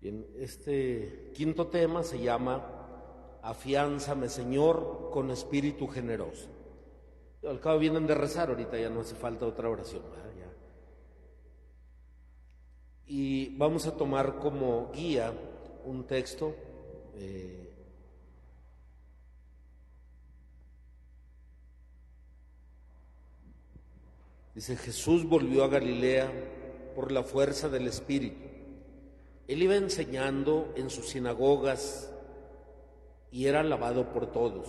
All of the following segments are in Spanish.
Bien, este quinto tema se llama Afiánzame, Señor, con espíritu generoso. Al cabo vienen de rezar, ahorita ya no hace falta otra oración, ¿verdad? Ya. Y vamos a tomar como guía un texto dice: Jesús volvió a Galilea por la fuerza del Espíritu. Él iba enseñando en sus sinagogas y era alabado por todos.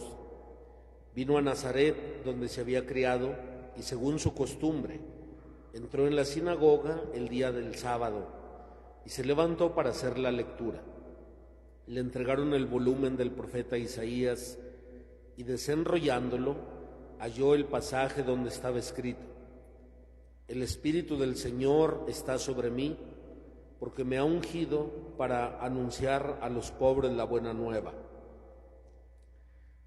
Vino a Nazaret, donde se había criado, y según su costumbre, entró en la sinagoga el día del sábado y se levantó para hacer la lectura. Le entregaron el volumen del profeta Isaías y, desenrollándolo, halló el pasaje donde estaba escrito: El Espíritu del Señor está sobre mí, porque me ha ungido para anunciar a los pobres la buena nueva.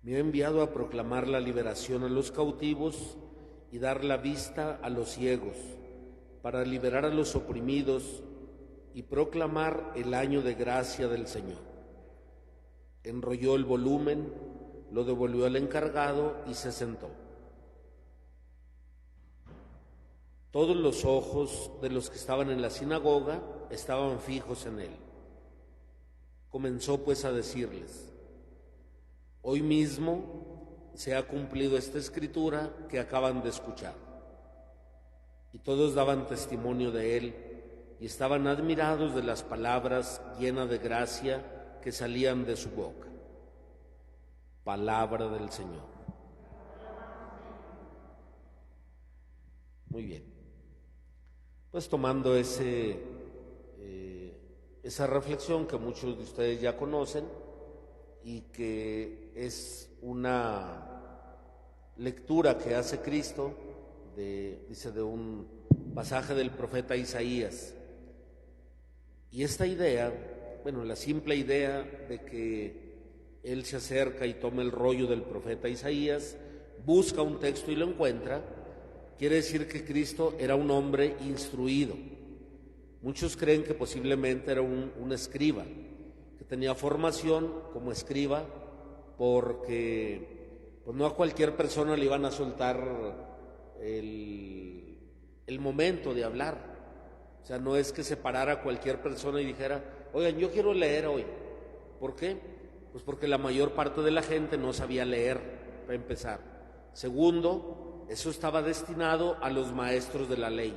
Me ha enviado a proclamar la liberación a los cautivos y dar la vista a los ciegos, para liberar a los oprimidos y proclamar el año de gracia del Señor. Enrolló el volumen, lo devolvió al encargado y se sentó. Todos los ojos de los que estaban en la sinagoga estaban fijos en él. Comenzó pues a decirles: Hoy mismo se ha cumplido esta escritura que acaban de escuchar. Y todos daban testimonio de él y estaban admirados de las palabras llenas de gracia que salían de su boca. Palabra del Señor. Muy bien. Pues tomando esa reflexión que muchos de ustedes ya conocen y que es una lectura que hace Cristo de un pasaje del profeta Isaías. Y esta idea, la simple idea de que él se acerca y toma el rollo del profeta Isaías, busca un texto y lo encuentra, quiere decir que Cristo era un hombre instruido. Muchos creen que posiblemente era un escriba, que tenía formación como escriba, porque pues no a cualquier persona le iban a soltar el momento de hablar. O sea, no es que se parara a cualquier persona y dijera: oigan, yo quiero leer hoy. ¿Por qué? Pues porque la mayor parte de la gente no sabía leer, para empezar. Segundo, eso estaba destinado a los maestros de la ley.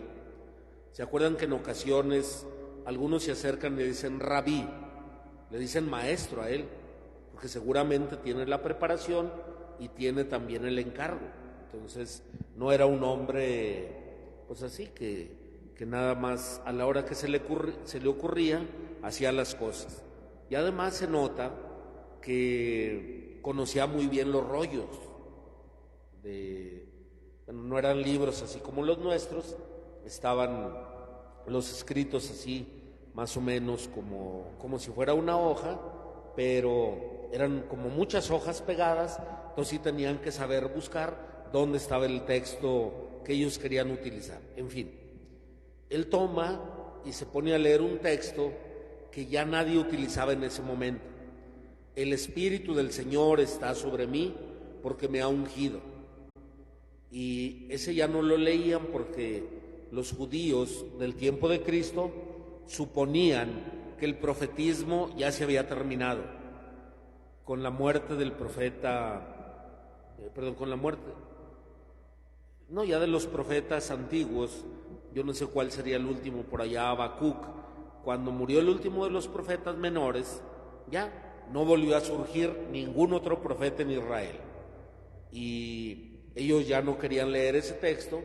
¿Se acuerdan que en ocasiones algunos se acercan y le dicen rabí? Le dicen maestro a él, porque seguramente tiene la preparación y tiene también el encargo. Entonces, no era un hombre, pues así, que nada más a la hora que se le ocurría, hacía las cosas. Y además se nota que conocía muy bien los rollos. No eran libros así como los nuestros, estaban los escritos así, más o menos como si fuera una hoja, pero eran como muchas hojas pegadas, entonces sí tenían que saber buscar dónde estaba el texto que ellos querían utilizar. En fin, él toma y se pone a leer un texto que ya nadie utilizaba en ese momento. El Espíritu del Señor está sobre mí porque me ha ungido. Y ese ya no lo leían porque los judíos del tiempo de Cristo suponían que el profetismo ya se había terminado con la muerte del profeta, ya de los profetas antiguos. Yo no sé cuál sería el último, por allá Habacuc. Cuando murió el último de los profetas menores, ya no volvió a surgir ningún otro profeta en Israel. Y ellos ya no querían leer ese texto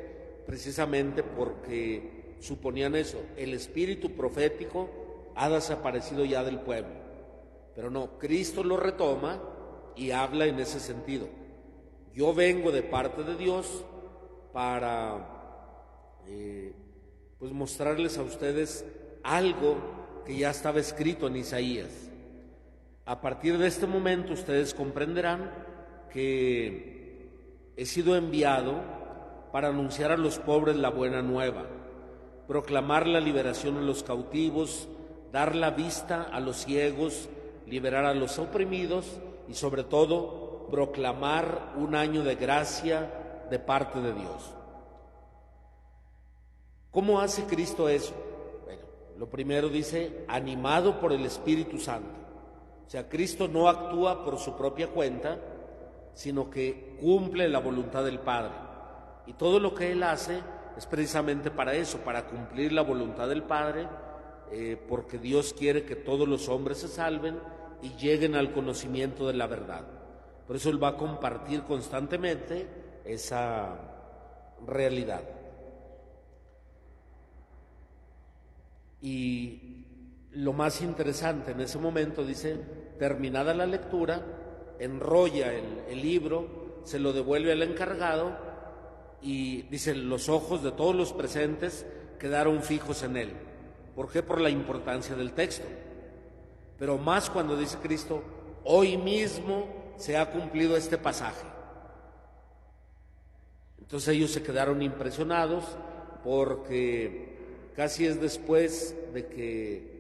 precisamente porque suponían eso: el espíritu profético ha desaparecido ya del pueblo. Pero no, Cristo lo retoma y habla en ese sentido. Yo vengo de parte de Dios para pues mostrarles a ustedes algo que ya estaba escrito en Isaías. A partir de este momento ustedes comprenderán que he sido enviado para anunciar a los pobres la buena nueva, proclamar la liberación a los cautivos, dar la vista a los ciegos, liberar a los oprimidos y sobre todo proclamar un año de gracia de parte de Dios. ¿Cómo hace Cristo eso? Bueno, lo primero dice, animado por el Espíritu Santo. O sea, Cristo no actúa por su propia cuenta, sino que cumple la voluntad del Padre. Y todo lo que Él hace es precisamente para eso, para cumplir la voluntad del Padre, porque Dios quiere que todos los hombres se salven y lleguen al conocimiento de la verdad. Por eso Él va a compartir constantemente esa realidad. Y lo más interesante en ese momento, dice, terminada la lectura, enrolla el libro, se lo devuelve al encargado y dice, los ojos de todos los presentes quedaron fijos en él. ¿Por qué? Por la importancia del texto. Pero más cuando dice Cristo, hoy mismo se ha cumplido este pasaje. Entonces ellos se quedaron impresionados porque casi es después de que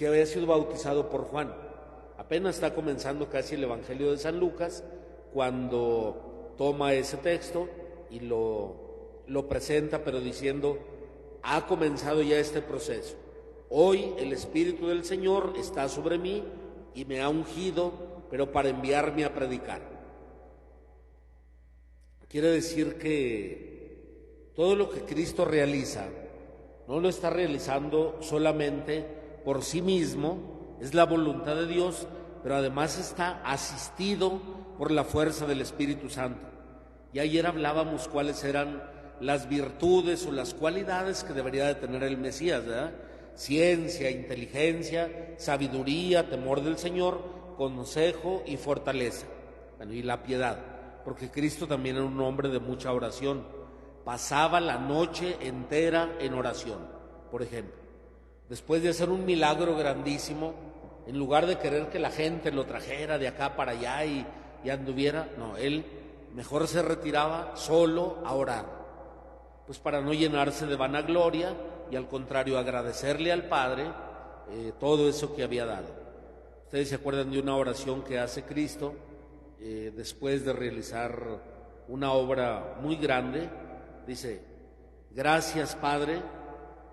había sido bautizado por Juan. Apenas está comenzando casi el Evangelio de San Lucas cuando toma ese texto y lo presenta, pero diciendo, ha comenzado ya este proceso. Hoy el Espíritu del Señor está sobre mí y me ha ungido, pero para enviarme a predicar. Quiere decir que todo lo que Cristo realiza no lo está realizando solamente por sí mismo, es la voluntad de Dios, pero además está asistido por la fuerza del Espíritu Santo. Y ayer hablábamos cuáles eran las virtudes o las cualidades que debería de tener el Mesías, ¿verdad? Ciencia, inteligencia, sabiduría, temor del Señor, consejo y fortaleza. Bueno, y la piedad, porque Cristo también era un hombre de mucha oración. Pasaba la noche entera en oración, por ejemplo. Después de hacer un milagro grandísimo, en lugar de querer que la gente lo trajera de acá para allá y anduviera, no, él mejor se retiraba solo a orar, pues para no llenarse de vanagloria y al contrario agradecerle al Padre todo eso que había dado. Ustedes se acuerdan de una oración que hace Cristo después de realizar una obra muy grande. Dice, gracias Padre,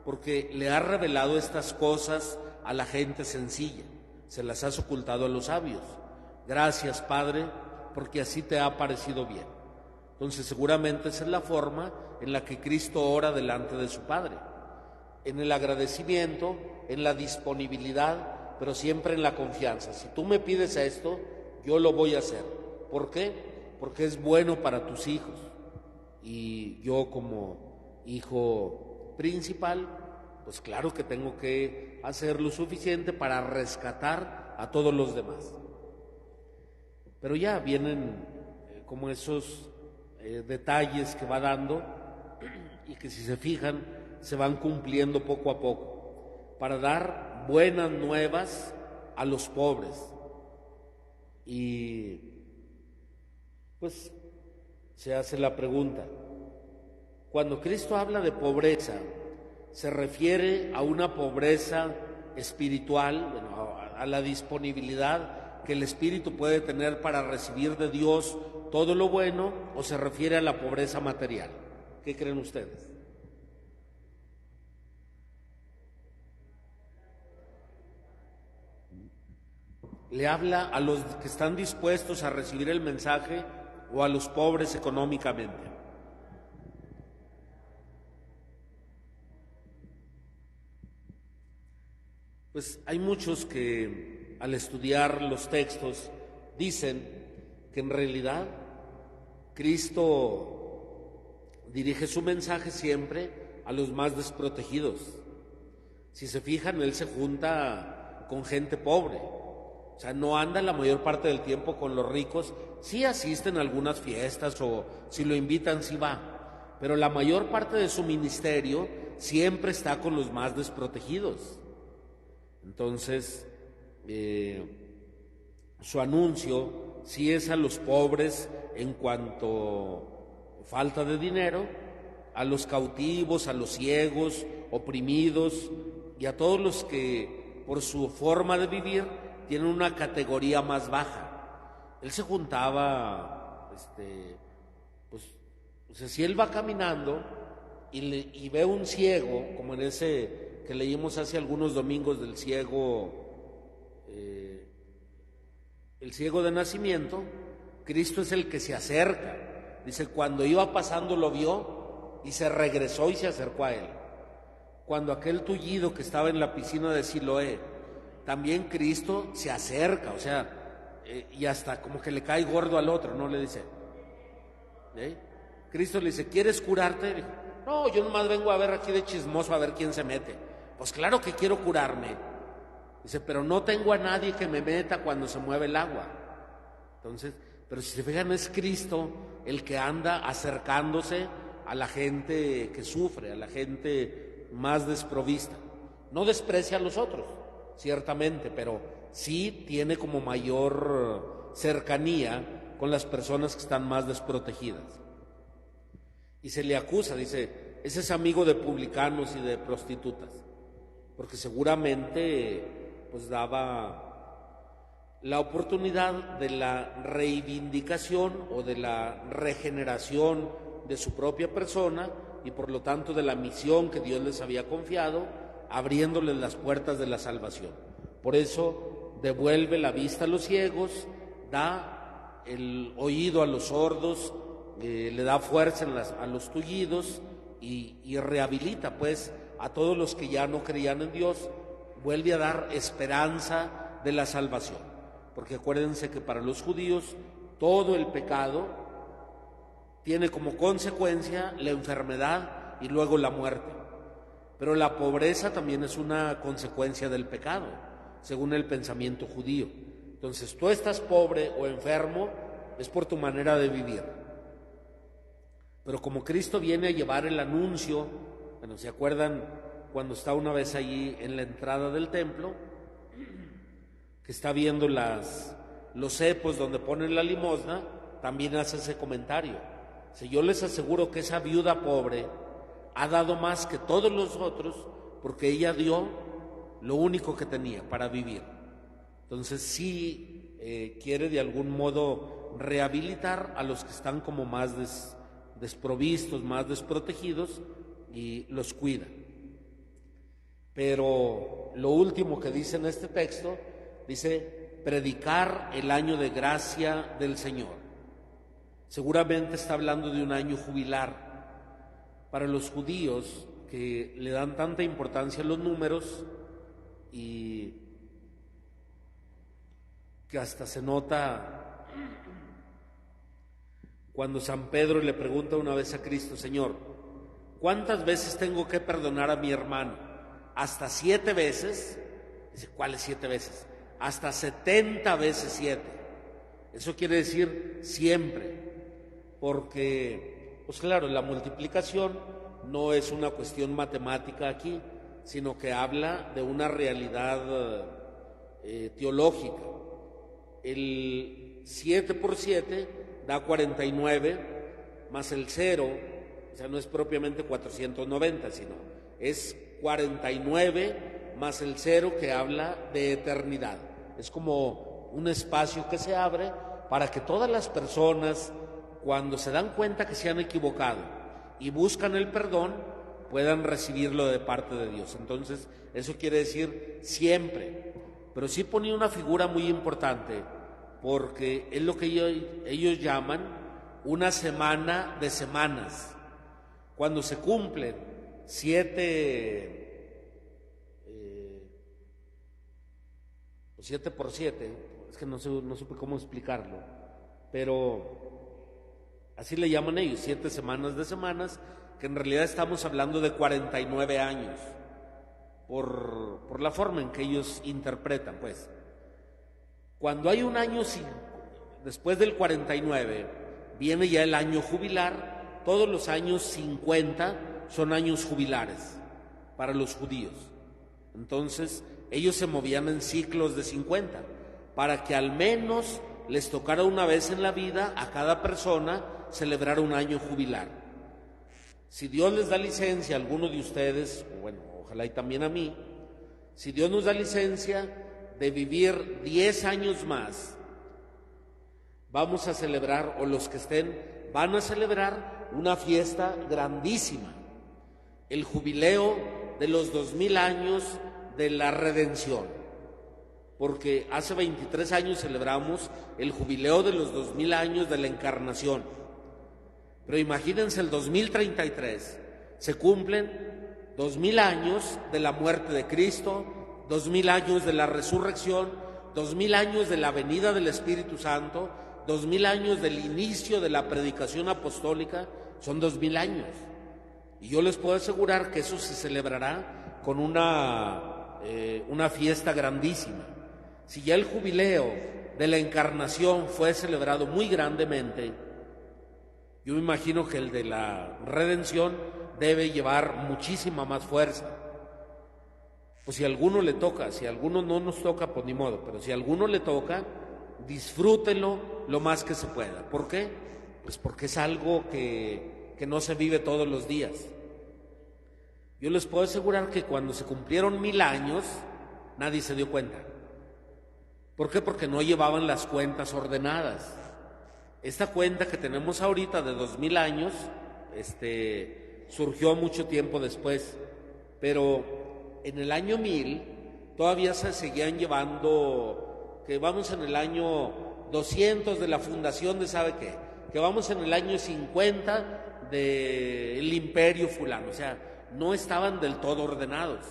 porque le has revelado estas cosas a la gente sencilla, se las has ocultado a los sabios. Gracias Padre, porque así te ha parecido bien. Entonces seguramente esa es la forma en la que Cristo ora delante de su Padre, en el agradecimiento, en la disponibilidad, pero siempre en la confianza. Si tú me pides esto, yo lo voy a hacer. ¿Por qué? Porque es bueno para tus hijos. Y yo como hijo principal, pues claro que tengo que hacer lo suficiente para rescatar a todos los demás. Pero ya vienen como esos detalles que va dando y que si se fijan se van cumpliendo poco a poco para dar buenas nuevas a los pobres. Y pues se hace la pregunta, cuando Cristo habla de pobreza, ¿se refiere a una pobreza espiritual, bueno, a la disponibilidad que el Espíritu puede tener para recibir de Dios todo lo bueno, o se refiere a la pobreza material? ¿Qué creen ustedes? ¿Le habla a los que están dispuestos a recibir el mensaje o a los pobres económicamente? Pues hay muchos que al estudiar los textos dicen que en realidad Cristo dirige su mensaje siempre a los más desprotegidos. Si se fijan, Él se junta con gente pobre. O sea, no anda la mayor parte del tiempo con los ricos. Sí asisten a algunas fiestas o si lo invitan sí va, pero la mayor parte de su ministerio siempre está con los más desprotegidos. Entonces, su anuncio sí es a los pobres en cuanto falta de dinero, a los cautivos, a los ciegos oprimidos y a todos los que por su forma de vivir tienen una categoría más baja. Él se juntaba, pues, o sea, si él va caminando y ve un ciego, como en ese que leímos hace algunos domingos del ciego, el ciego de nacimiento, Cristo es el que se acerca. Dice, cuando iba pasando lo vio y se regresó y se acercó a él. Cuando aquel tullido que estaba en la piscina de Siloé, también Cristo se acerca, o sea, y hasta como que le cae gordo al otro, ¿no? Le dice, Cristo le dice, ¿quieres curarte? Dijo, no, yo nomás vengo a ver aquí de chismoso a ver quién se mete. Pues claro que quiero curarme. Dice, pero no tengo a nadie que me meta cuando se mueve el agua. Entonces, pero si se fijan, es Cristo el que anda acercándose a la gente que sufre, a la gente más desprovista. No desprecia a los otros, ciertamente, pero sí tiene como mayor cercanía con las personas que están más desprotegidas. Y se le acusa, dice, ese es amigo de publicanos y de prostitutas, porque seguramente pues daba la oportunidad de la reivindicación o de la regeneración de su propia persona y por lo tanto de la misión que Dios les había confiado, abriéndoles las puertas de la salvación. Por eso devuelve la vista a los ciegos, da el oído a los sordos, le da fuerza a los tullidos y rehabilita pues a todos los que ya no creían en Dios, vuelve a dar esperanza de la salvación. Porque acuérdense que para los judíos todo el pecado tiene como consecuencia la enfermedad y luego la muerte. Pero la pobreza también es una consecuencia del pecado, según el pensamiento judío. Entonces, tú estás pobre o enfermo, es por tu manera de vivir. Pero como Cristo viene a llevar el anuncio, bueno, ¿se acuerdan cuando está una vez allí en la entrada del templo? Que está viendo los cepos donde ponen la limosna, también hace ese comentario. Si yo les aseguro que esa viuda pobre ha dado más que todos los otros, porque ella dio lo único que tenía para vivir. Entonces sí quiere de algún modo rehabilitar a los que están como más desprovistos, más desprotegidos, y los cuida. Pero lo último que dice en este texto, dice, predicar el año de gracia del Señor. Seguramente está hablando de un año jubilar. Para los judíos, que le dan tanta importancia a los números y que hasta se nota cuando San Pedro le pregunta una vez a Cristo, Señor, ¿cuántas veces tengo que perdonar a mi hermano? ¿Hasta 7 veces? Dice, ¿cuáles 7 veces? Hasta 70 veces 7. Eso quiere decir siempre, porque, pues claro, la multiplicación no es una cuestión matemática aquí, sino que habla de una realidad teológica. El 7 por 7 da 49, más el 0, o sea, no es propiamente 490, sino es 49 más el 0 que habla de eternidad. Es como un espacio que se abre para que todas las personas, cuando se dan cuenta que se han equivocado y buscan el perdón, puedan recibirlo de parte de Dios. Entonces, eso quiere decir siempre. Pero sí ponía una figura muy importante, porque es lo que ellos llaman una semana de semanas. Cuando se cumplen 7 por 7, es que no supe cómo explicarlo, pero así le llaman ellos, 7 semanas de semanas, que en realidad estamos hablando de 49 años, por la forma en que ellos interpretan, pues. Cuando hay un año, después del 49, viene ya el año jubilar. Todos los años 50 son años jubilares para los judíos. Entonces, ellos se movían en ciclos de 50, para que al menos les tocara una vez en la vida a cada persona celebrar un año jubilar. Si Dios les da licencia a alguno de ustedes, o bueno, ojalá y también a mí, si Dios nos da licencia de vivir 10 años más, vamos a celebrar, o los que estén, van a celebrar una fiesta grandísima, el jubileo de los 2000 años de la redención, porque hace 23 años celebramos el jubileo de los 2000 años de la encarnación, pero imagínense el 2033, se cumplen 2000 años de la muerte de Cristo, 2000 años de la resurrección, 2000 años de la venida del Espíritu Santo, 2000 años del inicio de la predicación apostólica, son 2000 años. Y yo les puedo asegurar que eso se celebrará con una fiesta grandísima. Si ya el jubileo de la encarnación fue celebrado muy grandemente, yo me imagino que el de la redención debe llevar muchísima más fuerza. Pues si a alguno le toca, si a alguno no nos toca, pues ni modo, pero si a alguno le toca, disfrútenlo lo más que se pueda. ¿Por qué? Pues porque es algo que no se vive todos los días. Yo les puedo asegurar que cuando se cumplieron 1000 años, nadie se dio cuenta. ¿Por qué? Porque no llevaban las cuentas ordenadas. Esta cuenta que tenemos ahorita de 2000 años, surgió mucho tiempo después, pero en el año 1000 todavía se seguían llevando, que vamos en el año 200 de la fundación de sabe qué, que vamos en el año 50 del imperio fulano, o sea, no estaban del todo ordenados.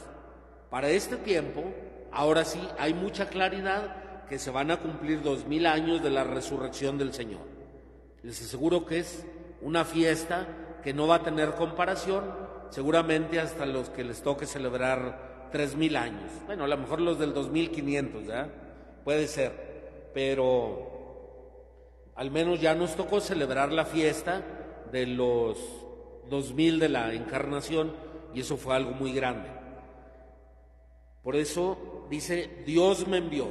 Para este tiempo, ahora sí, hay mucha claridad que se van a cumplir 2000 años de la resurrección del Señor. Les aseguro que es una fiesta que no va a tener comparación, seguramente hasta los que les toque celebrar 3000 años. Bueno, a lo mejor los del 2500, ¿verdad? Puede ser, pero al menos ya nos tocó celebrar la fiesta de los 2000 de la encarnación y eso fue algo muy grande. Por eso dice, Dios me envió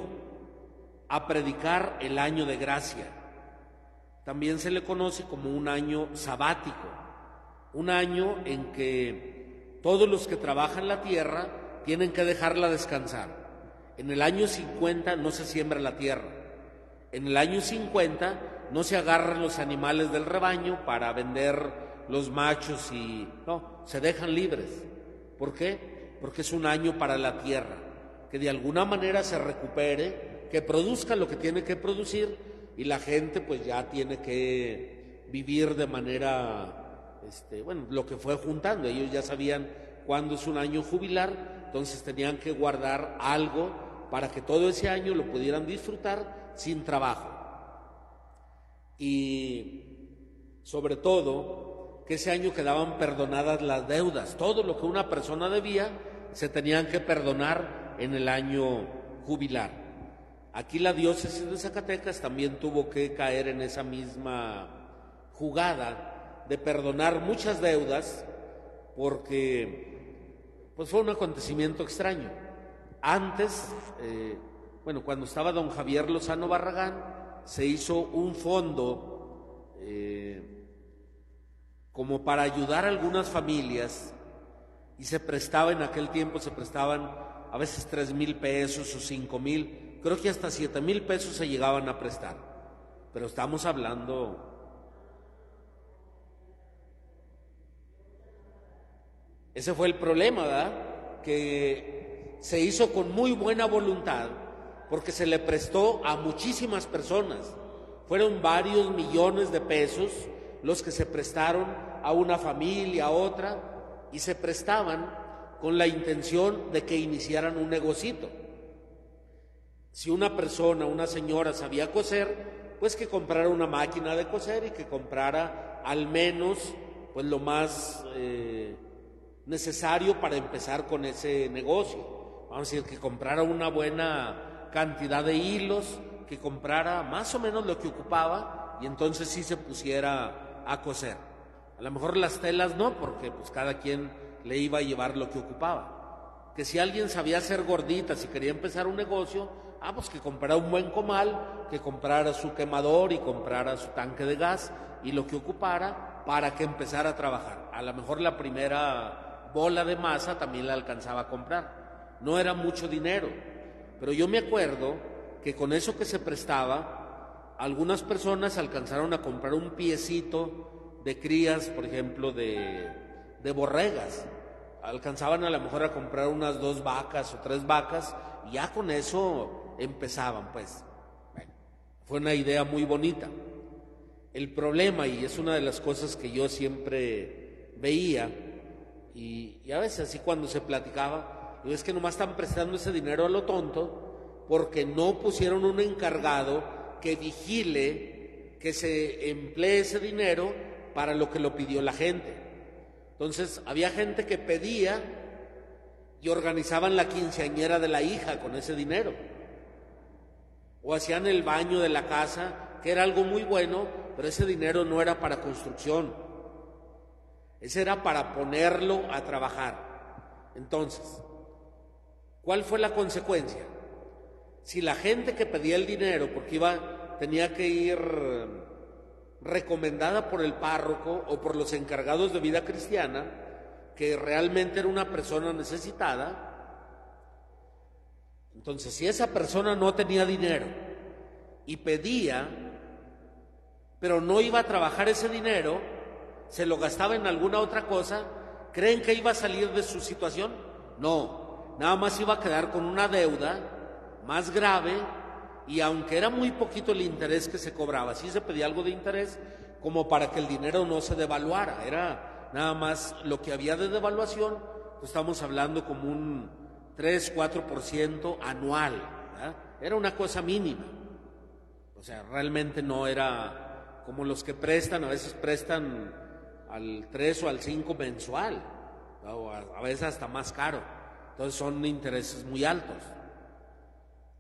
a predicar el año de gracia. También se le conoce como un año sabático, un año en que todos los que trabajan la tierra tienen que dejarla descansar. En el año 50 no se siembra la tierra. En el año 50 no se agarran los animales del rebaño para vender los machos y no, se dejan libres. ¿Por qué? Porque es un año para la tierra, que de alguna manera se recupere, que produzca lo que tiene que producir y la gente pues ya tiene que vivir de manera, lo que fue juntando. Ellos ya sabían cuándo es un año jubilar, entonces tenían que guardar algo para que todo ese año lo pudieran disfrutar sin trabajo. Y sobre todo, que ese año quedaban perdonadas las deudas. Todo lo que una persona debía se tenían que perdonar en el año jubilar. Aquí la diócesis de Zacatecas también tuvo que caer en esa misma jugada de perdonar muchas deudas porque pues fue un acontecimiento extraño. Antes, cuando estaba don Javier Lozano Barragán, se hizo un fondo como para ayudar a algunas familias y se prestaba, en aquel tiempo se prestaban a veces 3,000 pesos o 5,000, creo que hasta 7,000 pesos se llegaban a prestar, pero estamos hablando. Ese fue el problema, ¿verdad? Que se hizo con muy buena voluntad, porque se le prestó a muchísimas personas. Fueron varios millones de pesos los que se prestaron a una familia, a otra, y se prestaban con la intención de que iniciaran un negocito. Si una persona, una señora sabía coser, pues que comprara una máquina de coser y que comprara al menos pues lo más necesario para empezar con ese negocio. Vamos a decir, que comprara una buena cantidad de hilos, que comprara más o menos lo que ocupaba y entonces sí se pusiera a coser. A lo mejor las telas no, porque pues cada quien le iba a llevar lo que ocupaba. Que si alguien sabía hacer gorditas y quería empezar un negocio, pues que comprara un buen comal, que comprara su quemador y comprara su tanque de gas y lo que ocupara para que empezara a trabajar. A lo mejor la primera bola de masa también la alcanzaba a comprar. No era mucho dinero, pero yo me acuerdo que con eso que se prestaba, algunas personas alcanzaron a comprar un piecito de crías, por ejemplo, de borregas. Alcanzaban a lo mejor a comprar unas 2 vacas o 3 vacas, y ya con eso empezaban, pues. Bueno, fue una idea muy bonita. El problema, y es una de las cosas que yo siempre veía, y a veces así cuando se platicaba, es que nomás están prestando ese dinero a lo tonto, porque no pusieron un encargado que vigile que se emplee ese dinero para lo que lo pidió la gente. Entonces había gente que pedía y organizaban la quinceañera de la hija con ese dinero, o hacían el baño de la casa, que era algo muy bueno, pero ese dinero no era para construcción, ese era para ponerlo a trabajar. Entonces, ¿cuál fue la consecuencia? Si la gente que pedía el dinero, porque tenía que ir recomendada por el párroco o por los encargados de vida cristiana, que realmente era una persona necesitada, entonces si esa persona no tenía dinero y pedía, pero no iba a trabajar ese dinero, se lo gastaba en alguna otra cosa, ¿creen que iba a salir de su situación? No, nada más iba a quedar con una deuda más grave, y aunque era muy poquito el interés que se cobraba, sí se pedía algo de interés como para que el dinero no se devaluara, era nada más lo que había de devaluación, pues estamos hablando como un 3-4% anual, ¿verdad? Era una cosa mínima, o sea, realmente no era como los que prestan, a veces prestan al 3 o al 5 mensual, o a veces hasta más caro, entonces son intereses muy altos.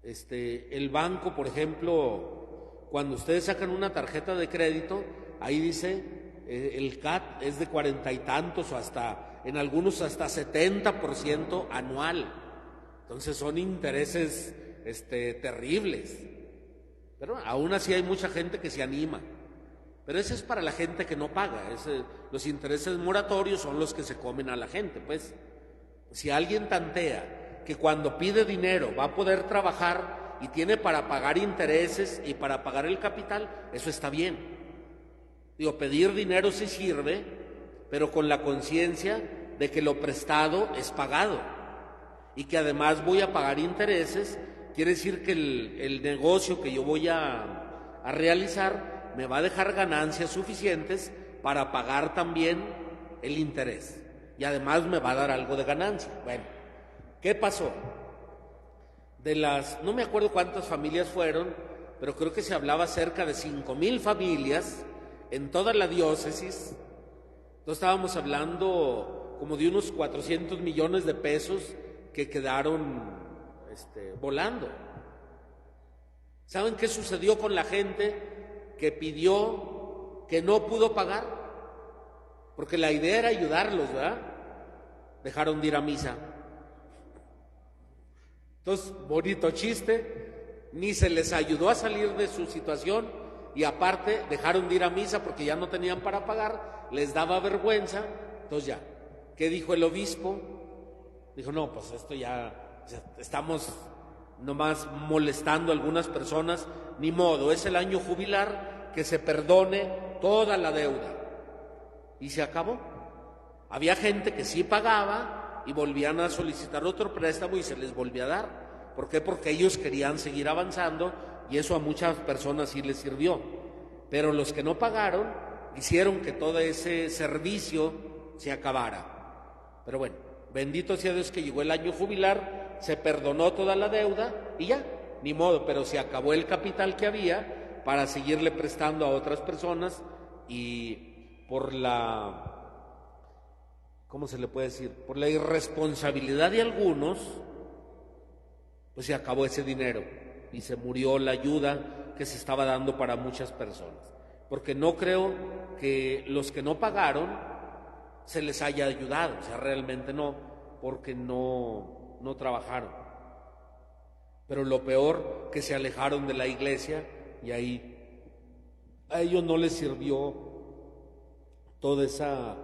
El banco, por ejemplo, cuando ustedes sacan una tarjeta de crédito, ahí dice el CAT es de 40 y tantos, o hasta en algunos hasta 70% anual. Entonces son intereses terribles, pero aún así hay mucha gente que se anima. Pero ese es para la gente que no paga. Los intereses moratorios son los que se comen a la gente. Pues si alguien tantea que cuando pide dinero va a poder trabajar y tiene para pagar intereses y para pagar el capital, eso está bien. Digo, pedir dinero sí sirve, pero con la conciencia de que lo prestado es pagado y que además voy a pagar intereses. Quiere decir que el negocio que yo voy a realizar me va a dejar ganancias suficientes para pagar también el interés, y además me va a dar algo de ganancia. Bueno, ¿qué pasó? No me acuerdo cuántas familias fueron, pero creo que se hablaba cerca de 5,000 familias en toda la diócesis. Entonces estábamos hablando como de unos 400 millones de pesos que quedaron volando. ¿Saben qué sucedió con la gente que pidió, que no pudo pagar? Porque la idea era ayudarlos, ¿verdad? Dejaron de ir a misa. Entonces, bonito chiste, ni se les ayudó a salir de su situación, y aparte dejaron de ir a misa porque ya no tenían para pagar, les daba vergüenza. Entonces ya, ¿qué dijo el obispo? Dijo, no, pues esto ya estamos nomás molestando a algunas personas, ni modo, es el año jubilar, que se perdone toda la deuda. Y se acabó. Había gente que sí pagaba y volvían a solicitar otro préstamo y se les volvía a dar. ¿Por qué? Porque ellos querían seguir avanzando, y eso a muchas personas sí les sirvió. Pero los que no pagaron hicieron que todo ese servicio se acabara. Pero bueno, bendito sea Dios que llegó el año jubilar, se perdonó toda la deuda y ya, ni modo, pero se acabó el capital que había para seguirle prestando a otras personas, y por ¿cómo se le puede decir? Por la irresponsabilidad de algunos, pues se acabó ese dinero y se murió la ayuda que se estaba dando para muchas personas. Porque no creo que los que no pagaron se les haya ayudado, o sea, realmente no, porque no trabajaron. Pero lo peor, que se alejaron de la iglesia, y ahí a ellos no les sirvió toda esa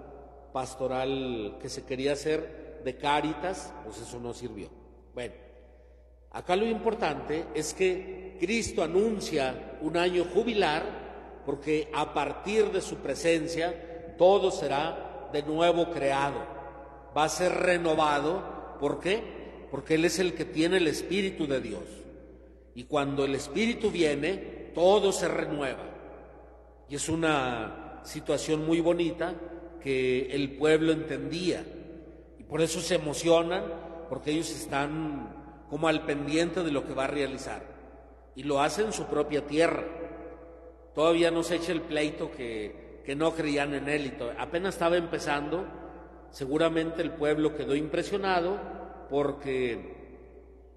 pastoral que se quería hacer de Cáritas, pues eso no sirvió. Bueno, acá lo importante es que Cristo anuncia un año jubilar, porque a partir de su presencia todo será de nuevo creado, va a ser renovado. ¿Por qué? Porque Él es el que tiene el Espíritu de Dios, y cuando el Espíritu viene, todo se renueva, y es una situación muy bonita que el pueblo entendía, y por eso se emocionan, porque ellos están como al pendiente de lo que va a realizar, y lo hace en su propia tierra. Todavía no se echa el pleito que no creían en Él, y apenas estaba empezando. Seguramente el pueblo quedó impresionado, porque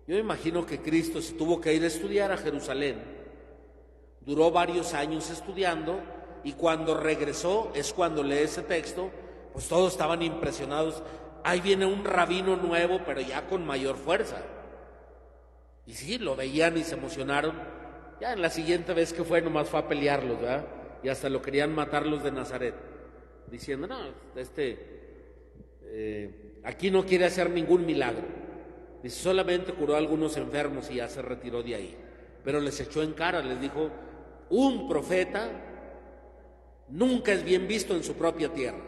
yo me imagino que Cristo se tuvo que ir a estudiar a Jerusalén, duró varios años estudiando, y cuando regresó, es cuando lee ese texto, pues todos estaban impresionados. Ahí viene un rabino nuevo, pero ya con mayor fuerza. Y sí, lo veían y se emocionaron. Ya en la siguiente vez que fue, nomás fue a pelearlos, ¿verdad? Y hasta lo querían matar los de Nazaret, diciendo, no, aquí no quiere hacer ningún milagro. Dice, solamente curó a algunos enfermos y ya se retiró de ahí. Pero les echó en cara, les dijo, un profeta nunca es bien visto en su propia tierra.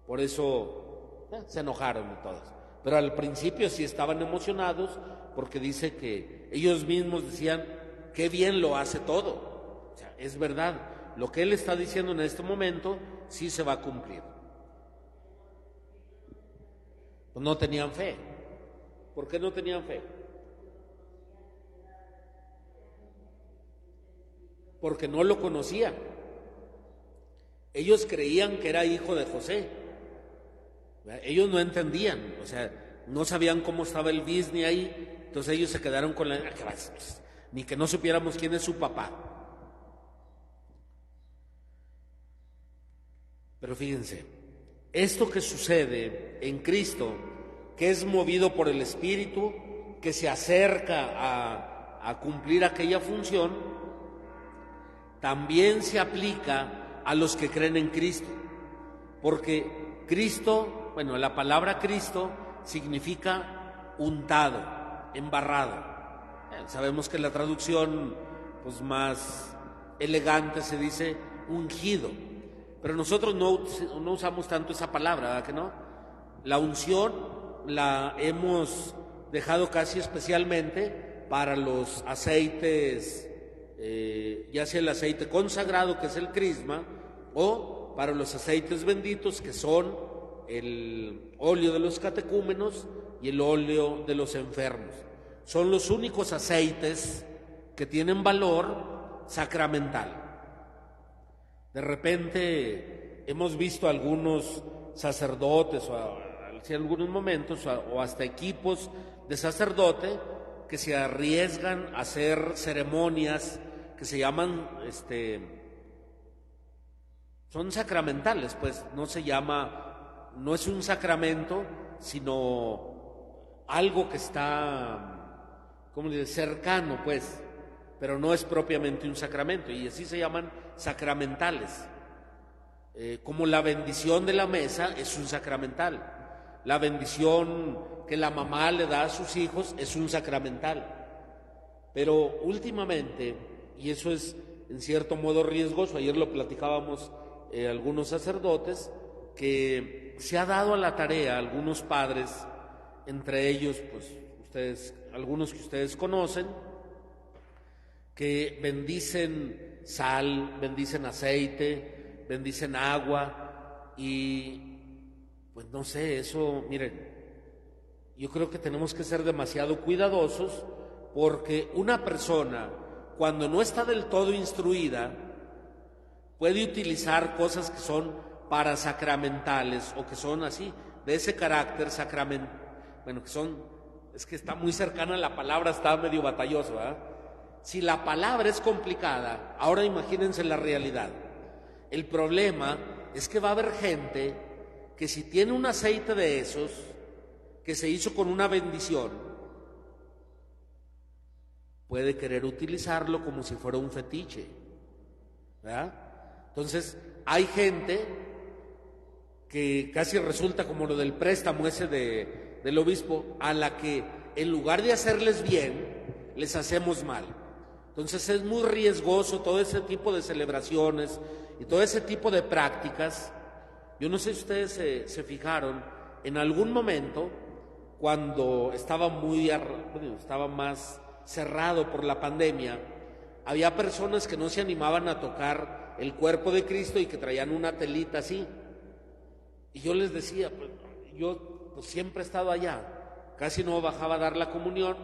Por eso se enojaron y todos. Pero al principio sí estaban emocionados, porque dice que ellos mismos decían, qué bien lo hace todo. O sea, es verdad, lo que Él está diciendo en este momento sí se va a cumplir. Pues no tenían fe. ¿Por qué no tenían fe? Porque no lo conocían. Ellos creían que era hijo de José. Ellos no entendían, o sea, no sabían cómo estaba el business ahí. Entonces ellos se quedaron con la... ni que no supiéramos quién es su papá. Pero fíjense, esto que sucede en Cristo, que es movido por el Espíritu, que se acerca a cumplir aquella función, también se aplica a los que creen en Cristo. Porque Cristo, bueno, la palabra Cristo significa untado, embarrado. Sabemos que la traducción pues más elegante se dice ungido, pero nosotros no usamos tanto esa palabra, ¿verdad que no? La unción la hemos dejado casi especialmente para los aceites, ya sea el aceite consagrado, que es el crisma, o para los aceites benditos, que son el óleo de los catecúmenos y el óleo de los enfermos. Son los únicos aceites que tienen valor sacramental. De repente hemos visto algunos sacerdotes, en algunos momentos, o hasta equipos de sacerdote, que se arriesgan a hacer ceremonias que se llaman, son sacramentales, pues no es un sacramento, sino algo que está, ¿cómo dice?, cercano, pues, pero no es propiamente un sacramento, y así se llaman sacramentales. Como la bendición de la mesa es un sacramental, la bendición que la mamá le da a sus hijos es un sacramental. Pero últimamente, y eso es en cierto modo riesgoso, ayer lo platicábamos algunos sacerdotes, que se ha dado a la tarea a algunos padres, entre ellos pues algunos que ustedes conocen, que bendicen sal, bendicen aceite, bendicen agua, y pues no sé, eso, miren, yo creo que tenemos que ser demasiado cuidadosos, porque una persona, cuando no está del todo instruida, puede utilizar cosas que son parasacramentales, o que son así, de ese carácter bueno, que son, es que está muy cercana la palabra, está medio batalloso, ¿verdad? Si la palabra es complicada, ahora imagínense la realidad. El problema es que va a haber gente que, si tiene un aceite de esos, que se hizo con una bendición, puede querer utilizarlo como si fuera un fetiche, ¿verdad? Entonces, hay gente que casi resulta como lo del préstamo ese del obispo, a la que en lugar de hacerles bien, les hacemos mal. Entonces es muy riesgoso todo ese tipo de celebraciones y todo ese tipo de prácticas. Yo no sé si ustedes se fijaron, en algún momento, cuando estaba más cerrado por la pandemia, había personas que no se animaban a tocar el cuerpo de Cristo y que traían una telita así. Y yo les decía, yo siempre he estado allá, casi no bajaba a dar la comunión,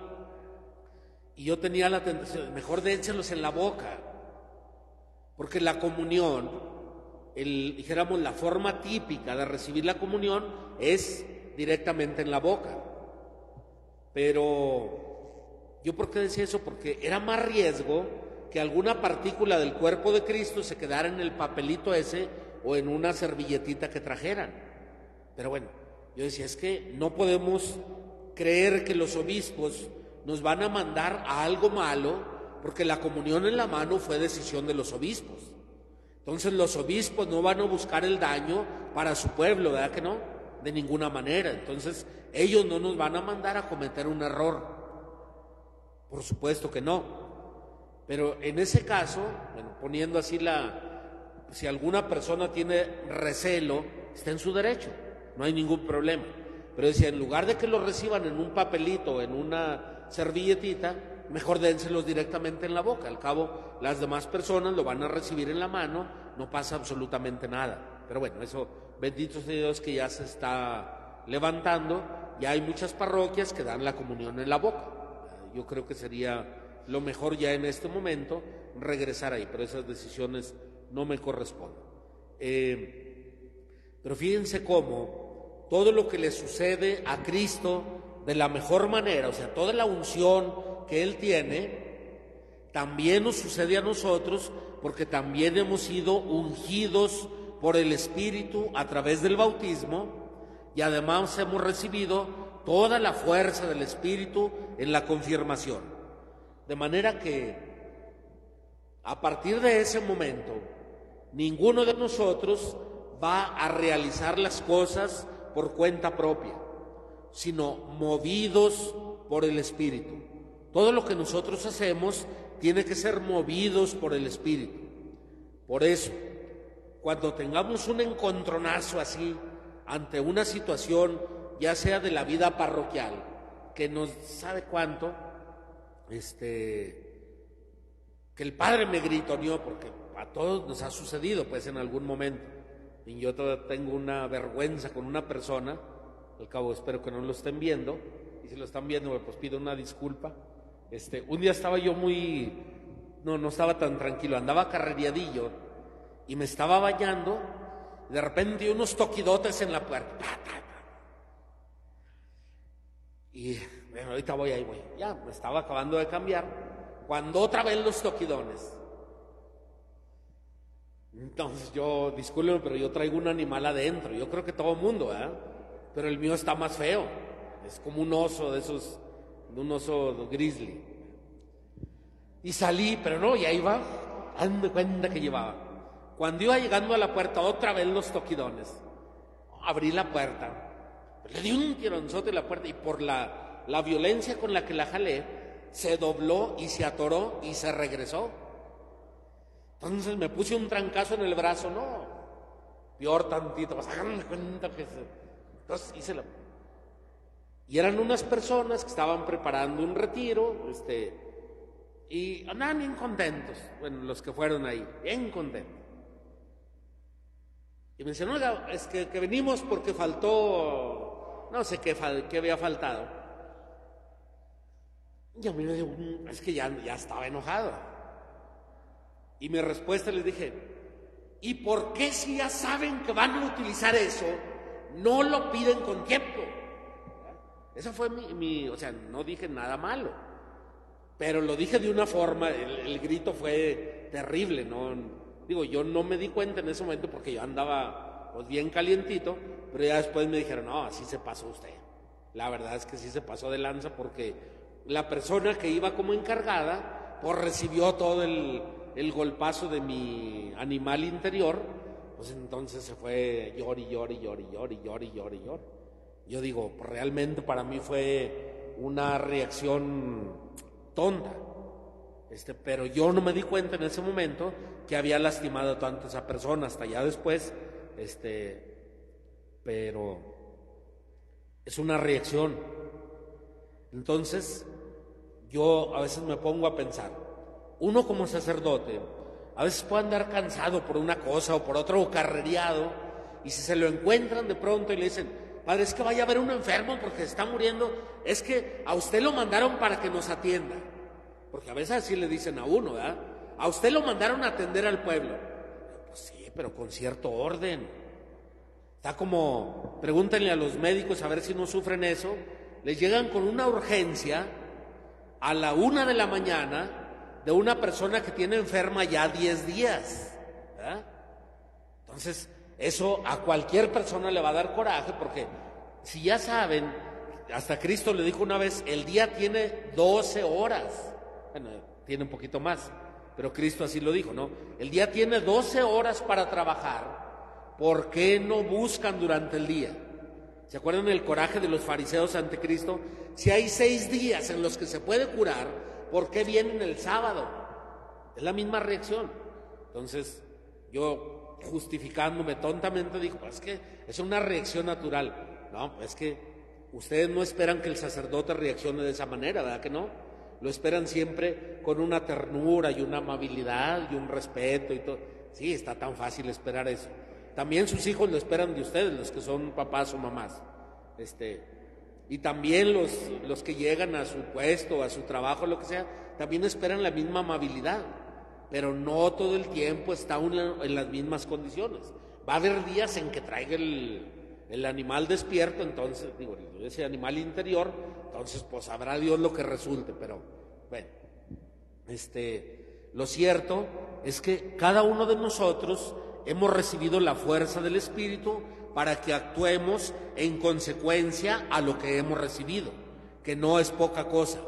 y yo tenía la tentación, mejor dénselos en la boca, porque la comunión, dijéramos, la forma típica de recibir la comunión es directamente en la boca. Pero yo, ¿por qué decía eso? Porque era más riesgo que alguna partícula del cuerpo de Cristo se quedara en el papelito ese o en una servilletita que trajeran. Pero bueno, yo decía, es que no podemos creer que los obispos nos van a mandar a algo malo, porque la comunión en la mano fue decisión de los obispos. Entonces los obispos no van a buscar el daño para su pueblo, ¿verdad que no? De ninguna manera. Entonces ellos no nos van a mandar a cometer un error. Por supuesto que no. Pero en ese caso, bueno, poniendo así si alguna persona tiene recelo, está en su derecho, no hay ningún problema. Pero decía, en lugar de que lo reciban en un papelito, en una servilletita, mejor dénselos directamente en la boca. Al cabo, las demás personas lo van a recibir en la mano, no pasa absolutamente nada. Pero bueno, eso, bendito sea Dios que ya se está levantando, ya hay muchas parroquias que dan la comunión en la boca. Yo creo que sería lo mejor ya en este momento regresar ahí, pero esas decisiones no me corresponden. Pero fíjense cómo todo lo que le sucede a Cristo de la mejor manera, o sea, toda la unción que Él tiene, también nos sucede a nosotros, porque también hemos sido ungidos por el Espíritu a través del bautismo, y además hemos recibido toda la fuerza del Espíritu en la confirmación. De manera que a partir de ese momento, ninguno de nosotros va a realizar las cosas por cuenta propia, sino movidos por el Espíritu. Todo lo que nosotros hacemos tiene que ser movidos por el Espíritu. Por eso, cuando tengamos un encontronazo así ante una situación, ya sea de la vida parroquial, que nos sabe cuánto, que el padre me gritoneó, porque a todos nos ha sucedido pues en algún momento, y yo todavía tengo una vergüenza con una persona, al cabo espero que no lo estén viendo, y si lo están viendo pues pido una disculpa. Un día estaba yo no estaba tan tranquilo, andaba carreriadillo y me estaba bañando, y de repente unos toquidotes en la puerta, y bueno, ahorita voy, ya me estaba acabando de cambiar, cuando otra vez los toquidones. Entonces yo, discúlpeme, pero yo traigo un animal adentro, yo creo que todo el mundo, ¿verdad? Pero el mío está más feo, es como un oso de un oso grizzly. Y salí, pero no, y ahí va, hazme cuenta que llevaba. Cuando iba llegando a la puerta, otra vez los toquidones. Abrí la puerta, le di un tironzote a la puerta, y por la violencia con la que la jalé, se dobló y se atoró y se regresó. Entonces me puse un trancazo en el brazo, no, peor tantito, pues háganme cuenta que entonces hice y eran unas personas que estaban preparando un retiro, y andaban bien contentos, bueno, los que fueron ahí, bien contentos. Y me decían, oiga, es que venimos porque faltó, no sé qué había faltado. Y a mí me dijo, es que ya estaba enojado. Y mi respuesta les dije, ¿y por qué si ya saben que van a utilizar eso, no lo piden con tiempo? Esa fue o sea, no dije nada malo, pero lo dije de una forma, el grito fue terrible, ¿no? Digo, yo no me di cuenta en ese momento porque yo andaba pues bien calientito, pero ya después me dijeron, no, así se pasó usted. La verdad es que sí se pasó de lanza, porque la persona que iba como encargada, pues recibió todo el golpazo de mi animal interior, pues entonces se fue llore, llore, llore, llore, llore, llore, llore. Yo digo, pues realmente para mí fue una reacción tonta. Pero yo no me di cuenta en ese momento que había lastimado tanto a esa persona, hasta ya después, pero es una reacción. Entonces, yo a veces me pongo a pensar, uno como sacerdote, a veces puede andar cansado por una cosa o por otra, o carrereado, y si se lo encuentran de pronto y le dicen, padre, es que vaya a ver un enfermo porque está muriendo, es que a usted lo mandaron para que nos atienda. Porque a veces así le dicen a uno, ¿verdad? A usted lo mandaron a atender al pueblo. Pues sí, pero con cierto orden. Está como, pregúntenle a los médicos a ver si no sufren eso. Les llegan con una urgencia a la 1 de la mañana de una persona que tiene enferma ya 10 días, ¿verdad? Entonces, eso a cualquier persona le va a dar coraje, porque si ya saben, hasta Cristo le dijo una vez, el día tiene 12 horas. Bueno, tiene un poquito más, pero Cristo así lo dijo, ¿no? El día tiene 12 horas para trabajar, ¿por qué no buscan durante el día? ¿Se acuerdan del coraje de los fariseos ante Cristo? Si hay 6 días en los que se puede curar, ¿por qué vienen el sábado? Es la misma reacción. Entonces, yo justificándome tontamente digo, pues es que es una reacción natural. No, es que ustedes no esperan que el sacerdote reaccione de esa manera, ¿verdad que no? Lo esperan siempre con una ternura y una amabilidad y un respeto y todo. Sí, está tan fácil esperar eso. También sus hijos lo esperan de ustedes, los que son papás o mamás. Y también los que llegan a su puesto, a su trabajo, lo que sea, también esperan la misma amabilidad. Pero no todo el tiempo está uno en las mismas condiciones. Va a haber días en que traiga el animal despierto, entonces, digo, ese animal interior, entonces pues sabrá Dios lo que resulte, pero bueno, lo cierto es que cada uno de nosotros hemos recibido la fuerza del Espíritu para que actuemos en consecuencia a lo que hemos recibido, que no es poca cosa.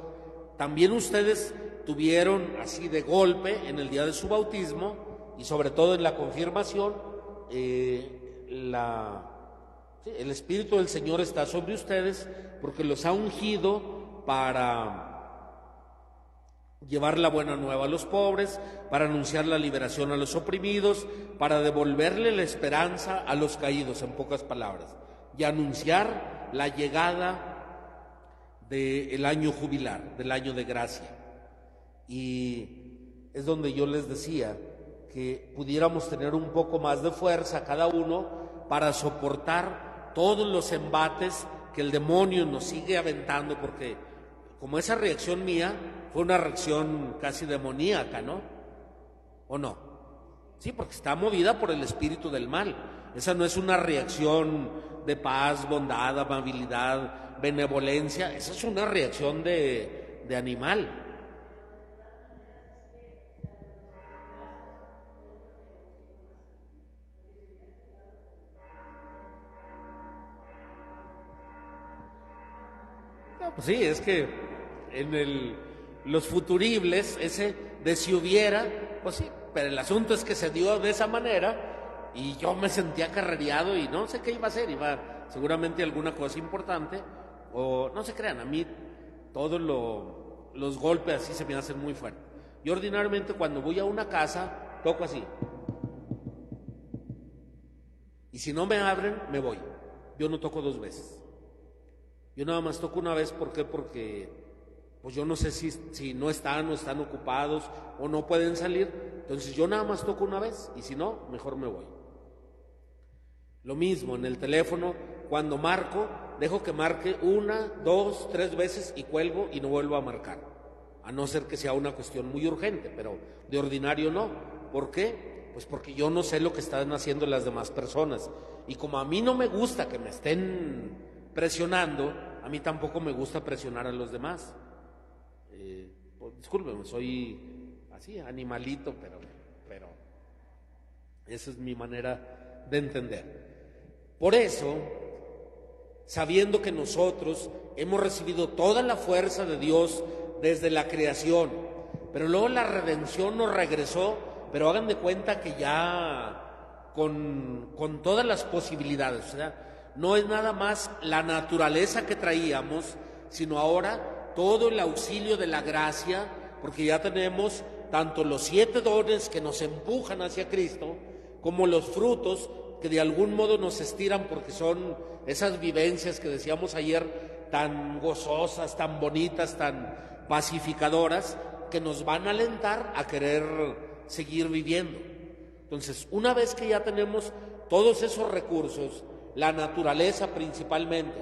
También ustedes tuvieron así de golpe en el día de su bautismo y sobre todo en la confirmación, el Espíritu del Señor está sobre ustedes porque los ha ungido para llevar la buena nueva a los pobres, para anunciar la liberación a los oprimidos, para devolverle la esperanza a los caídos, en pocas palabras, y anunciar la llegada del año jubilar, del año de gracia. Y es donde yo les decía que pudiéramos tener un poco más de fuerza cada uno para soportar todos los embates que el demonio nos sigue aventando, porque como esa reacción mía fue una reacción casi demoníaca, ¿no? ¿O no? Sí, porque está movida por el espíritu del mal. Esa no es una reacción de paz, bondad, amabilidad, benevolencia. Esa es una reacción de animal. Pues sí, es que en los futuribles, ese de si hubiera, pues sí, pero el asunto es que se dio de esa manera y yo me sentía carrereado y no sé qué iba a hacer, iba seguramente alguna cosa importante, o no se crean, a mí todos los golpes así se me hacen muy fuertes. Yo ordinariamente cuando voy a una casa, toco así. Y si no me abren, me voy. Yo no toco 2 veces. Yo nada más toco una vez, ¿por qué? Porque pues yo no sé si no están o están ocupados o no pueden salir, entonces yo nada más toco una vez y si no, mejor me voy. Lo mismo en el teléfono, cuando marco, dejo que marque 1, 2, 3 veces y cuelgo y no vuelvo a marcar, a no ser que sea una cuestión muy urgente, pero de ordinario no. ¿Por qué? Pues porque yo no sé lo que están haciendo las demás personas y como a mí no me gusta que me estén presionando, a mí tampoco me gusta presionar a los demás. Pues, discúlpenme, soy así, animalito, pero esa es mi manera de entender. Por eso, sabiendo que nosotros hemos recibido toda la fuerza de Dios desde la creación, pero luego la redención nos regresó, pero hagan de cuenta que ya con todas las posibilidades. O sea, no es nada más la naturaleza que traíamos, sino ahora todo el auxilio de la gracia, porque ya tenemos tanto los 7 dones que nos empujan hacia Cristo, como los frutos que de algún modo nos estiran, porque son esas vivencias que decíamos ayer, tan gozosas, tan bonitas, tan pacificadoras, que nos van a alentar a querer seguir viviendo. Entonces, una vez que ya tenemos todos esos recursos, la naturaleza principalmente,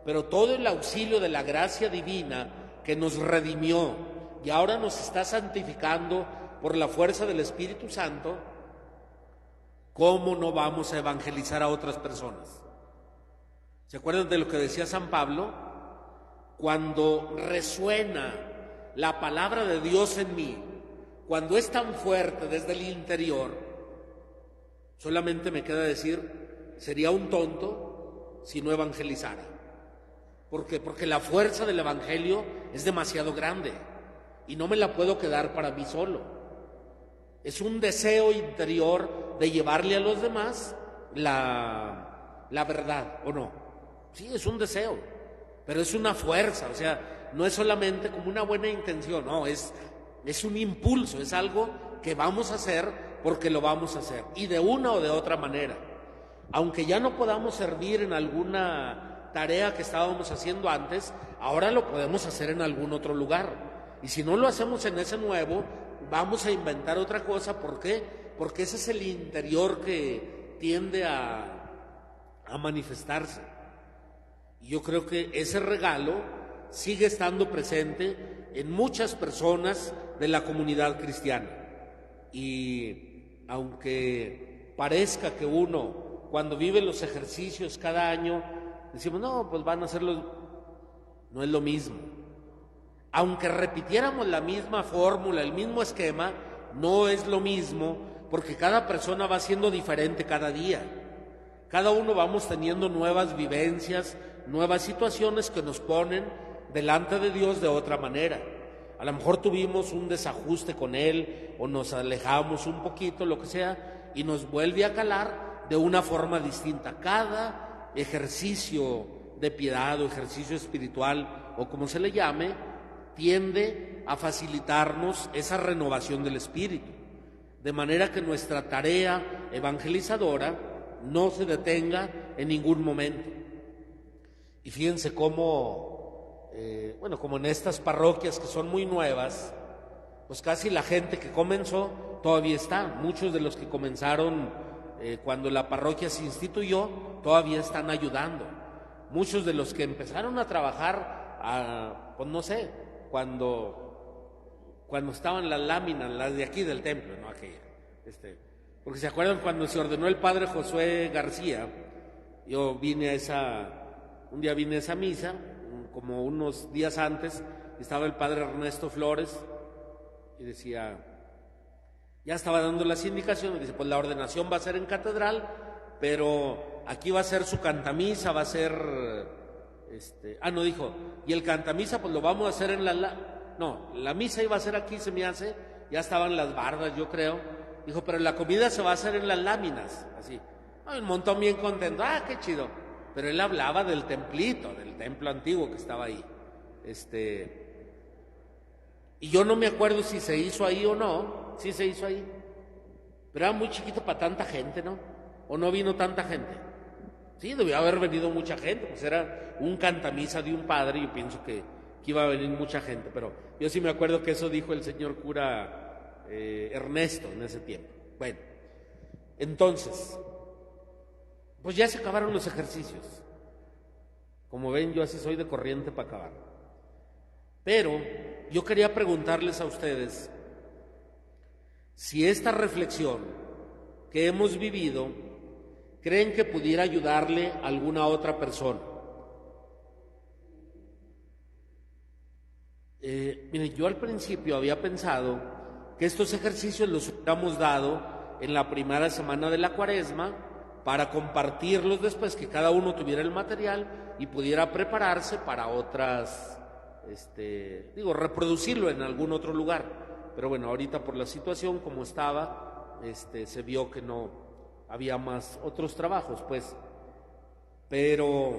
pero todo el auxilio de la gracia divina que nos redimió y ahora nos está santificando por la fuerza del Espíritu Santo, ¿cómo no vamos a evangelizar a otras personas? ¿Se acuerdan de lo que decía San Pablo? Cuando resuena la palabra de Dios en mí, cuando es tan fuerte desde el interior, solamente me queda decir, sería un tonto si no evangelizara. ¿Por qué? Porque la fuerza del Evangelio es demasiado grande y no me la puedo quedar para mí solo. Es un deseo interior de llevarle a los demás la verdad, ¿o no? Sí, es un deseo, pero es una fuerza, o sea, no es solamente como una buena intención, no, es un impulso, es algo que vamos a hacer porque lo vamos a hacer, y de una o de otra manera. Aunque ya no podamos servir en alguna tarea que estábamos haciendo antes, ahora lo podemos hacer en algún otro lugar. Y si no lo hacemos en ese nuevo, vamos a inventar otra cosa. ¿Por qué? Porque ese es el interior que tiende a manifestarse. Y yo creo que ese regalo sigue estando presente en muchas personas de la comunidad cristiana. Y aunque parezca que uno, cuando vive los ejercicios cada año, decimos, no, pues van a hacerlo, no es lo mismo. Aunque repitiéramos la misma fórmula, el mismo esquema, no es lo mismo, porque cada persona va siendo diferente cada día. Cada uno vamos teniendo nuevas vivencias, nuevas situaciones que nos ponen delante de Dios de otra manera. A lo mejor tuvimos un desajuste con Él o nos alejamos un poquito, lo que sea, y nos vuelve a calar de una forma distinta. Cada ejercicio de piedad o ejercicio espiritual o como se le llame, tiende a facilitarnos esa renovación del espíritu, de manera que nuestra tarea evangelizadora no se detenga en ningún momento. Y fíjense cómo, como en estas parroquias que son muy nuevas, pues casi la gente que comenzó todavía está. Muchos de los que comenzaron cuando la parroquia se instituyó todavía están ayudando. Muchos de los que empezaron a trabajar, pues no sé, cuando estaban las láminas, las de aquí del templo, no aquella, porque se acuerdan cuando se ordenó el padre Josué García. Yo un día vine a esa misa, como unos días antes, estaba el padre Ernesto Flores y decía, ya estaba dando las indicaciones, dice, pues la ordenación va a ser en catedral, pero aquí va a ser su cantamisa, va a ser, dijo, y el cantamisa pues lo vamos a hacer en la misa iba a ser aquí, se me hace, ya estaban las bardas, yo creo, dijo, pero la comida se va a hacer en las láminas, así. Un montón bien contento, qué chido. Pero él hablaba del templito, del templo antiguo que estaba ahí. Y yo no me acuerdo si se hizo ahí o no. Sí se hizo ahí. Pero era muy chiquito para tanta gente, ¿no? ¿O no vino tanta gente? Sí, debió haber venido mucha gente, pues era un cantamisa de un padre, y yo pienso que iba a venir mucha gente. Pero yo sí me acuerdo que eso dijo el señor cura Ernesto en ese tiempo. Bueno, entonces, pues ya se acabaron los ejercicios. Como ven, yo así soy de corriente para acabar. Pero yo quería preguntarles a ustedes si esta reflexión que hemos vivido creen que pudiera ayudarle a alguna otra persona. Miren, yo al principio había pensado que estos ejercicios los hubiéramos dado en la primera semana de la Cuaresma para compartirlos después, que cada uno tuviera el material y pudiera prepararse para otras, reproducirlo en algún otro lugar. Pero bueno, ahorita por la situación como estaba, se vio que no había más otros trabajos, pues. Pero,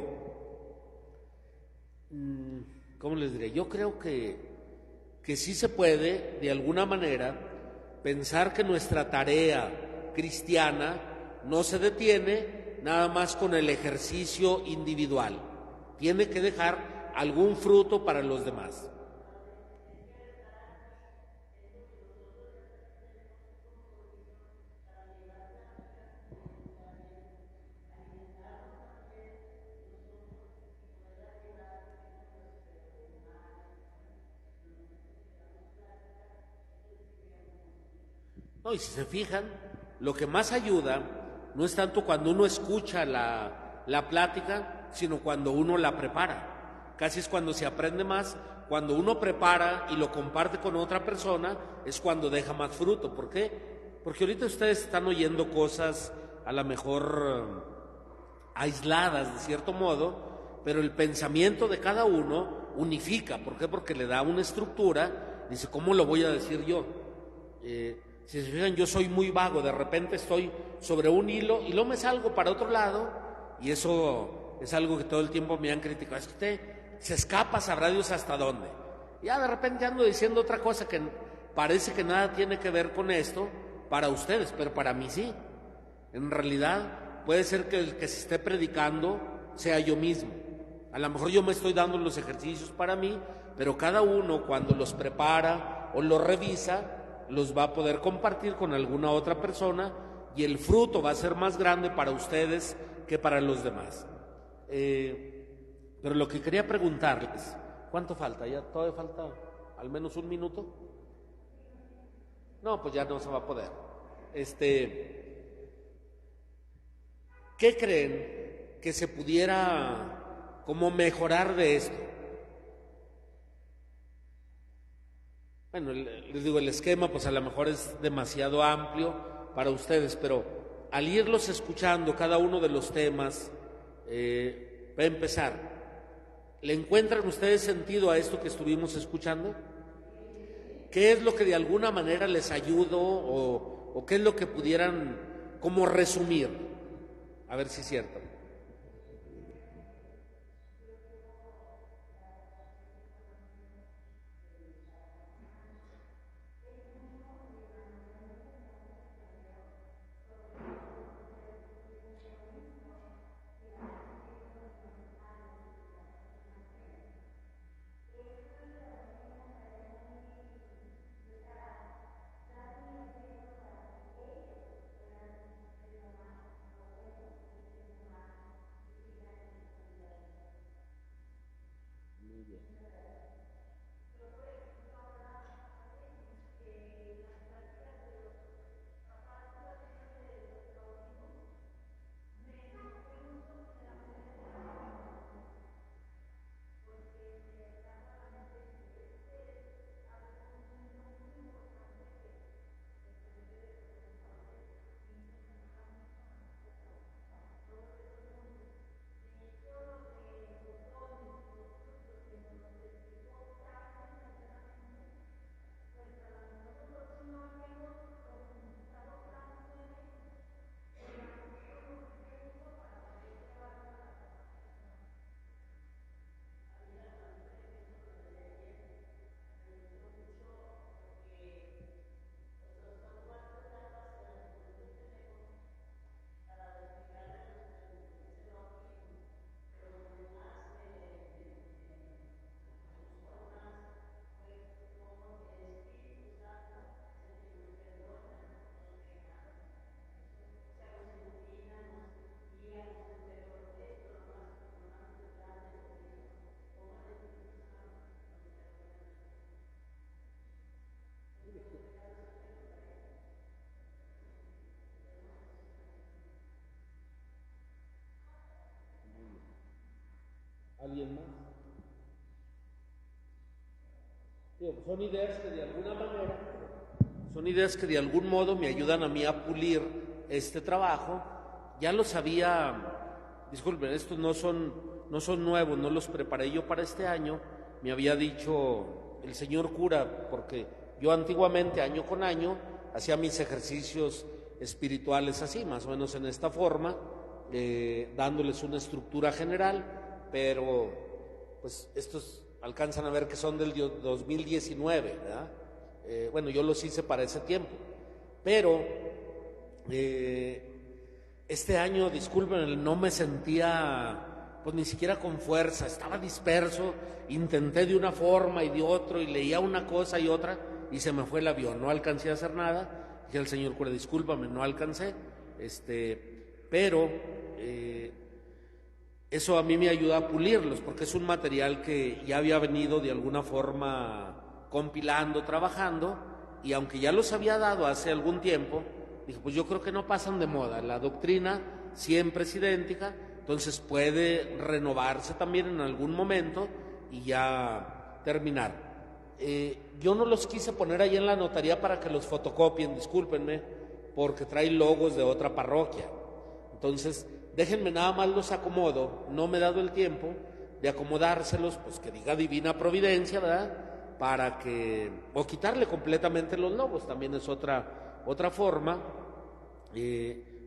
¿cómo les diré? Yo creo que sí se puede, de alguna manera, pensar que nuestra tarea cristiana no se detiene nada más con el ejercicio individual. Tiene que dejar algún fruto para los demás. No, y si se fijan, lo que más ayuda no es tanto cuando uno escucha la plática, sino cuando uno la prepara. Casi es cuando se aprende más. Cuando uno prepara y lo comparte con otra persona, es cuando deja más fruto. ¿Por qué? Porque ahorita ustedes están oyendo cosas a lo mejor aisladas de cierto modo, pero el pensamiento de cada uno unifica. ¿Por qué? Porque le da una estructura. Dice, ¿cómo lo voy a decir yo? Si se fijan, yo soy muy vago, de repente estoy sobre un hilo y luego me salgo para otro lado, y eso es algo que todo el tiempo me han criticado. Es que usted se escapa, sabrá Dios hasta dónde. Ya de repente ando diciendo otra cosa que parece que nada tiene que ver con esto para ustedes, pero para mí sí. En realidad puede ser que el que se esté predicando sea yo mismo. A lo mejor yo me estoy dando los ejercicios para mí, pero cada uno cuando los prepara o los revisa, los va a poder compartir con alguna otra persona y el fruto va a ser más grande para ustedes que para los demás. Pero lo que quería preguntarles, ¿cuánto falta? ¿Ya todavía falta al menos un minuto? No, pues ya no se va a poder. ¿Qué creen que se pudiera como mejorar de esto? Bueno, les digo, el esquema pues a lo mejor es demasiado amplio para ustedes, pero al irlos escuchando cada uno de los temas, para empezar, ¿le encuentran ustedes sentido a esto que estuvimos escuchando? ¿Qué es lo que de alguna manera les ayudó o qué es lo que pudieran como resumir? A ver si es cierto. ¿Alguien más? Son ideas que de alguna manera, son ideas que de algún modo me ayudan a mí a pulir este trabajo. Ya lo sabía, disculpen, estos no son nuevos, no los preparé yo para este año. Me había dicho el señor cura, porque yo antiguamente, año con año, hacía mis ejercicios espirituales así, más o menos en esta forma, dándoles una estructura general, pero pues estos alcanzan a ver que son del 2019, ¿verdad? Bueno, yo los hice para ese tiempo, pero este año, disculpen, no me sentía pues ni siquiera con fuerza, estaba disperso, intenté de una forma y de otro y leía una cosa y otra y se me fue el avión, no alcancé a hacer nada. Dije al señor cura, discúlpame, no alcancé, pero eso a mí me ayuda a pulirlos, porque es un material que ya había venido de alguna forma compilando, trabajando, y aunque ya los había dado hace algún tiempo, dije, pues yo creo que no pasan de moda, la doctrina siempre es idéntica, entonces puede renovarse también en algún momento y ya terminar. Yo no los quise poner ahí en la notaría para que los fotocopien, discúlpenme, porque trae logos de otra parroquia. Entonces, déjenme nada más los acomodo, no me he dado el tiempo de acomodárselos, pues que diga Divina Providencia, ¿verdad? Para que, o quitarle completamente los logos, también es otra forma,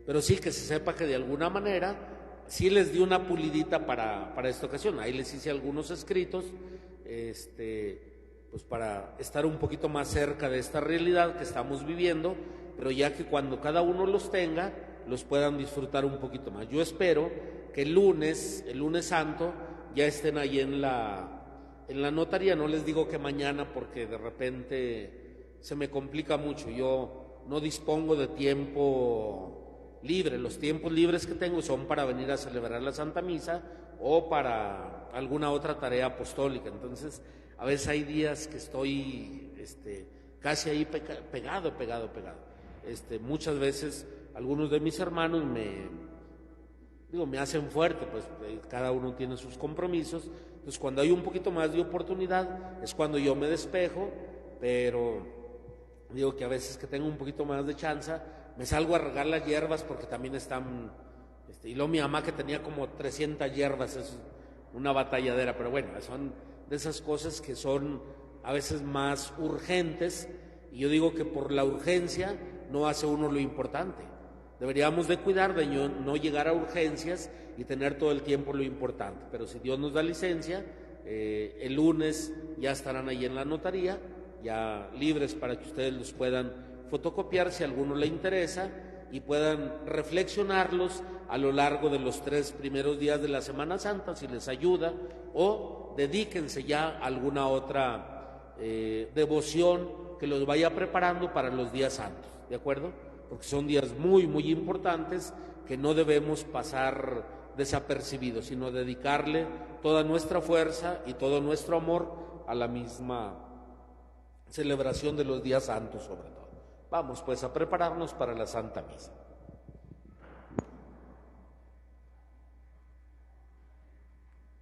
pero sí que se sepa que de alguna manera sí les di una pulidita para esta ocasión. Ahí les hice algunos escritos, pues para estar un poquito más cerca de esta realidad que estamos viviendo, pero ya que cuando cada uno los tenga, los puedan disfrutar un poquito más. Yo espero que el lunes santo, ya estén ahí en la notaría. No les digo que mañana porque de repente se me complica mucho. Yo no dispongo de tiempo libre. Los tiempos libres que tengo son para venir a celebrar la Santa Misa o para alguna otra tarea apostólica. Entonces, a veces hay días que estoy casi ahí pegado. Muchas veces algunos de mis hermanos me hacen fuerte, pues cada uno tiene sus compromisos. Entonces, cuando hay un poquito más de oportunidad es cuando yo me despejo, pero digo que a veces que tengo un poquito más de chance, me salgo a regar las hierbas porque también están, y luego mi mamá que tenía como 300 hierbas, es una batalladera, pero bueno, son de esas cosas que son a veces más urgentes, y yo digo que por la urgencia no hace uno lo importante. Deberíamos de cuidar de no llegar a urgencias y tener todo el tiempo lo importante, pero si Dios nos da licencia, el lunes ya estarán ahí en la notaría, ya libres para que ustedes los puedan fotocopiar si a alguno le interesa y puedan reflexionarlos a lo largo de los 3 primeros días de la Semana Santa, si les ayuda, o dedíquense ya a alguna otra devoción que los vaya preparando para los días santos, ¿de acuerdo? Porque son días muy, muy importantes que no debemos pasar desapercibidos, sino dedicarle toda nuestra fuerza y todo nuestro amor a la misma celebración de los días santos sobre todo. Vamos pues a prepararnos para la Santa Misa.